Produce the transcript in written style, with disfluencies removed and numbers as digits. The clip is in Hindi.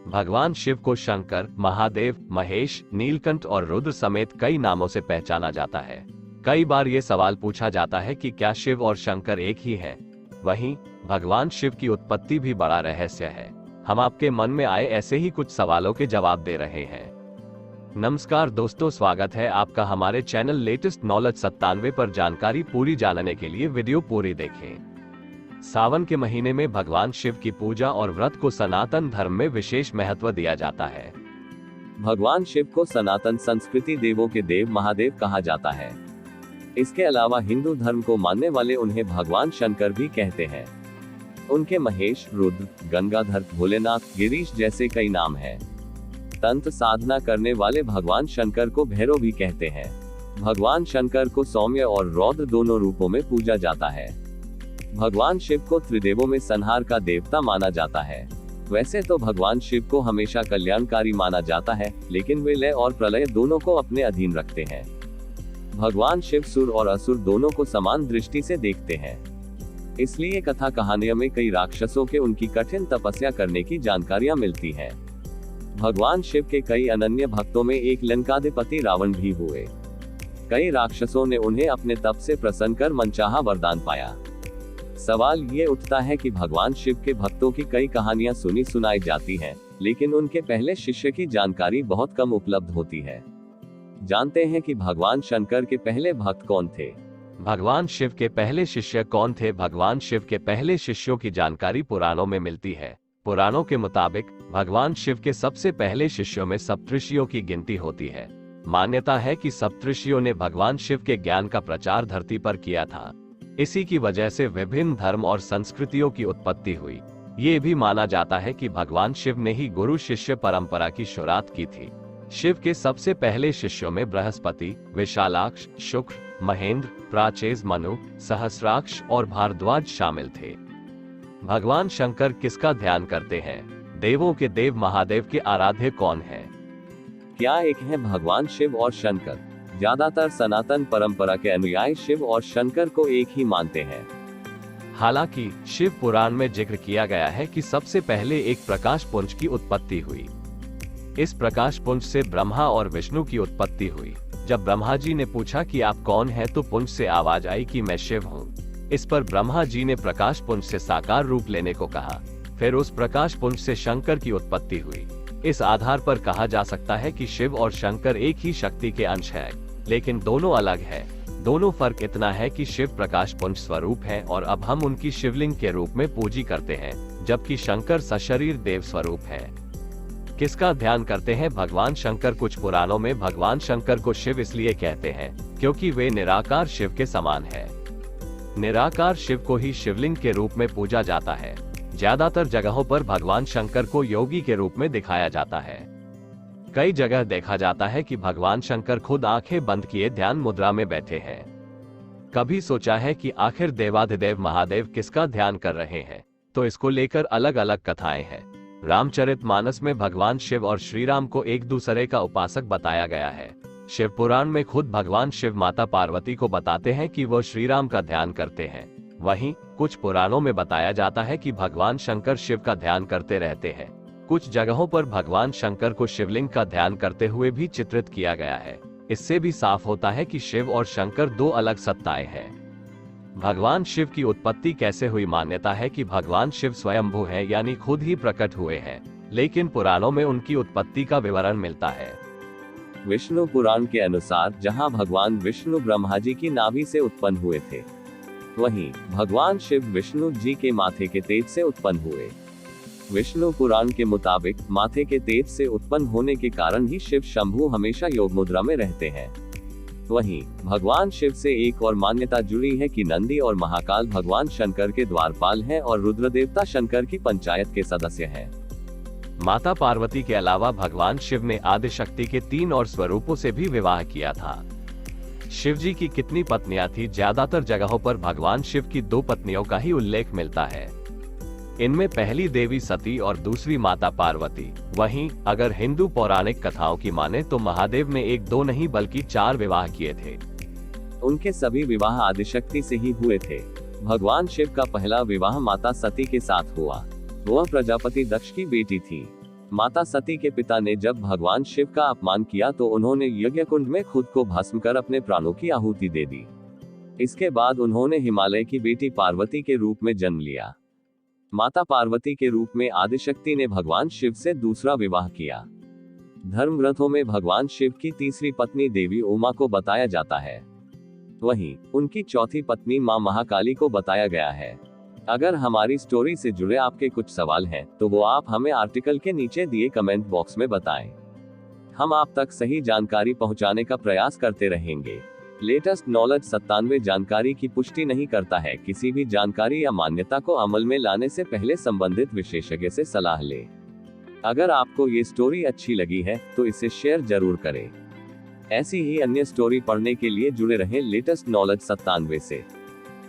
भगवान शिव को शंकर, महादेव, महेश, नीलकंठ और रुद्र समेत कई नामों से पहचाना जाता है। कई बार ये सवाल पूछा जाता है कि क्या शिव और शंकर एक ही हैं? वहीं भगवान शिव की उत्पत्ति भी बड़ा रहस्य है। हम आपके मन में आए ऐसे ही कुछ सवालों के जवाब दे रहे हैं। नमस्कार दोस्तों, स्वागत है आपका हमारे चैनल लेटेस्ट नॉलेज 97 पर। जानकारी पूरी जानने के लिए वीडियो पूरी देखें। सावन के महीने में भगवान शिव की पूजा और व्रत को सनातन धर्म में विशेष महत्व दिया जाता है। भगवान शिव को सनातन संस्कृति देवों के देव महादेव कहा जाता है। इसके अलावा हिंदू धर्म को मानने वाले उन्हें भगवान शंकर भी कहते हैं। उनके महेश, रुद्र, गंगाधर, भोलेनाथ, गिरीश जैसे कई नाम हैं। तंत्र साधना करने वाले भगवान शंकर को भैरव भी कहते हैं। भगवान शंकर को सौम्य और रौद्र दोनों रूपों में पूजा जाता है। भगवान शिव को त्रिदेवों में संहार का देवता माना जाता है। वैसे तो भगवान शिव को हमेशा कल्याणकारी माना जाता है, लेकिन वे लय और प्रलय दोनों को अपने अधीन रखते हैं। भगवान शिव सुर और असुर दोनों को समान दृष्टि से देखते हैं। इसलिए कथा कहानियों में कई राक्षसों के उनकी कठिन तपस्या करने की जानकारियां मिलती हैं। भगवान शिव के कई अनन्य भक्तों में एक लंकाधिपति रावण भी हुए। कई राक्षसों ने उन्हें अपने तप से प्रसन्न कर मनचाहा वरदान पाया। सवाल ये उठता है कि भगवान शिव के भक्तों की कई कहानियां सुनी सुनाई जाती हैं, लेकिन उनके पहले शिष्य की जानकारी बहुत कम उपलब्ध होती है। जानते हैं कि भगवान शंकर के पहले भक्त कौन थे। भगवान शिव के पहले शिष्य कौन थे? भगवान शिव के पहले शिष्यों की जानकारी पुराणों में मिलती है। पुराणों के मुताबिक भगवान शिव के सबसे पहले शिष्यों में सप्तऋषियों की गिनती होती है। मान्यता है कि सप्तऋषियों ने भगवान शिव के ज्ञान का प्रचार धरती पर किया था। इसी की वजह से विभिन्न धर्म और संस्कृतियों की उत्पत्ति हुई। ये भी माना जाता है कि भगवान शिव ने ही गुरु शिष्य परंपरा की शुरुआत की थी। शिव के सबसे पहले शिष्यों में बृहस्पति, विशालाक्ष, शुक्र, महेंद्र, प्राचेज, मनु, सहस्राक्ष और भारद्वाज शामिल थे। भगवान शंकर किसका ध्यान करते हैं? देवों के देव महादेव के आराध्य कौन है? क्या एक है भगवान शिव और शंकर? ज्यादातर सनातन परंपरा के अनुयायी शिव और शंकर को एक ही मानते हैं। हालांकि शिव पुराण में जिक्र किया गया है कि सबसे पहले एक प्रकाश पुंज की उत्पत्ति हुई। इस प्रकाश पुंज से ब्रह्मा और विष्णु की उत्पत्ति हुई। जब ब्रह्मा जी ने पूछा कि आप कौन हैं, तो पुंज से आवाज आई कि मैं शिव हूँ। इस पर ब्रह्मा जी ने प्रकाश पुंज से साकार रूप लेने को कहा। फिर उस प्रकाश पुंज से शंकर की उत्पत्ति हुई। इस आधार पर कहा जा सकता है कि शिव और शंकर एक ही शक्ति के अंश है, लेकिन दोनों अलग है। दोनों फर्क इतना है कि शिव प्रकाश पुंज स्वरूप है और अब हम उनकी शिवलिंग के रूप में पूजी करते हैं, जबकि शंकर सशरीर देव स्वरूप है। किसका ध्यान करते हैं भगवान शंकर? कुछ पुराणों में भगवान शंकर को शिव इसलिए कहते हैं क्योंकि वे निराकार शिव के समान है। निराकार शिव को ही शिवलिंग के रूप में पूजा जाता है। ज्यादातर जगहों पर भगवान शंकर को योगी के रूप में दिखाया जाता है। कई जगह देखा जाता है कि भगवान शंकर खुद आंखें बंद किए ध्यान मुद्रा में बैठे हैं। कभी सोचा है कि आखिर देवाधिदेव महादेव किसका ध्यान कर रहे हैं? तो इसको लेकर अलग अलग कथाएं हैं। रामचरितमानस में भगवान शिव और श्री राम को एक दूसरे का उपासक बताया गया है। शिव पुराण में खुद भगवान शिव माता पार्वती को बताते हैं कि वो श्री राम का ध्यान करते हैं। वहीं कुछ पुराणों में बताया जाता है कि भगवान शंकर शिव का ध्यान करते रहते हैं। कुछ जगहों पर भगवान शंकर को शिवलिंग का ध्यान करते हुए भी चित्रित किया गया है। इससे भी साफ होता है कि शिव और शंकर दो अलग सत्ताएं हैं। भगवान शिव की उत्पत्ति कैसे हुई? मान्यता है कि भगवान शिव स्वयंभू हैं, यानी खुद ही प्रकट हुए हैं, लेकिन पुराणों में उनकी उत्पत्ति का विवरण मिलता है। विष्णु पुराण के अनुसार जहां भगवान विष्णु ब्रह्मा जी की नाभि से उत्पन्न हुए थे, वहीं भगवान शिव विष्णु जी के माथे के तेज से उत्पन्न हुए। विष्णु पुराण के मुताबिक माथे के तेज से उत्पन्न होने के कारण ही शिव शंभु हमेशा योग मुद्रा में रहते हैं। वहीं भगवान शिव से एक और मान्यता जुड़ी है कि नंदी और महाकाल भगवान शंकर के द्वारपाल हैं और रुद्र देवता शंकर की पंचायत के सदस्य हैं। माता पार्वती के अलावा भगवान शिव ने आदिशक्ति के 3 और स्वरूपों से भी विवाह किया था। शिव जी की कितनी पत्नियां थी? ज्यादातर जगहों पर भगवान शिव की 2 पत्नियों का ही उल्लेख मिलता है। इनमें पहली देवी सती और दूसरी माता पार्वती। वहीं अगर हिंदू पौराणिक कथाओं की माने तो महादेव ने 1-2 नहीं बल्कि 4 विवाह किए थे। उनके सभी विवाह आदिशक्ति से ही हुए थे। भगवान शिव का पहला विवाह माता सती के साथ हुआ। वह प्रजापति दक्ष की बेटी थी। माता सती के पिता ने जब भगवान शिव का अपमान किया तो उन्होंने यज्ञ कुंड में खुद को भस्म कर अपने प्राणों की आहुति दे दी। इसके बाद उन्होंने हिमालय की बेटी पार्वती के रूप में जन्म लिया। माता पार्वती के रूप में आदिशक्ति ने भगवान शिव से दूसरा विवाह किया। धर्म ग्रंथों में भगवान शिव की तीसरी पत्नी देवी उमा को बताया जाता है, वहीं उनकी चौथी पत्नी मां महाकाली को बताया गया है। अगर हमारी स्टोरी से जुड़े आपके कुछ सवाल हैं तो वो आप हमें आर्टिकल के नीचे दिए कमेंट बॉक्स में बताएं। हम आप तक सही जानकारी पहुंचाने का प्रयास करते रहेंगे। लेटेस्ट नॉलेज 97 जानकारी की पुष्टि नहीं करता है। किसी भी जानकारी या मान्यता को अमल में लाने से पहले संबंधित विशेषज्ञ से सलाह लें। अगर आपको ये स्टोरी अच्छी लगी है तो इसे शेयर जरूर करें। ऐसी ही अन्य स्टोरी पढ़ने के लिए जुड़े रहें लेटेस्ट नॉलेज 97 से।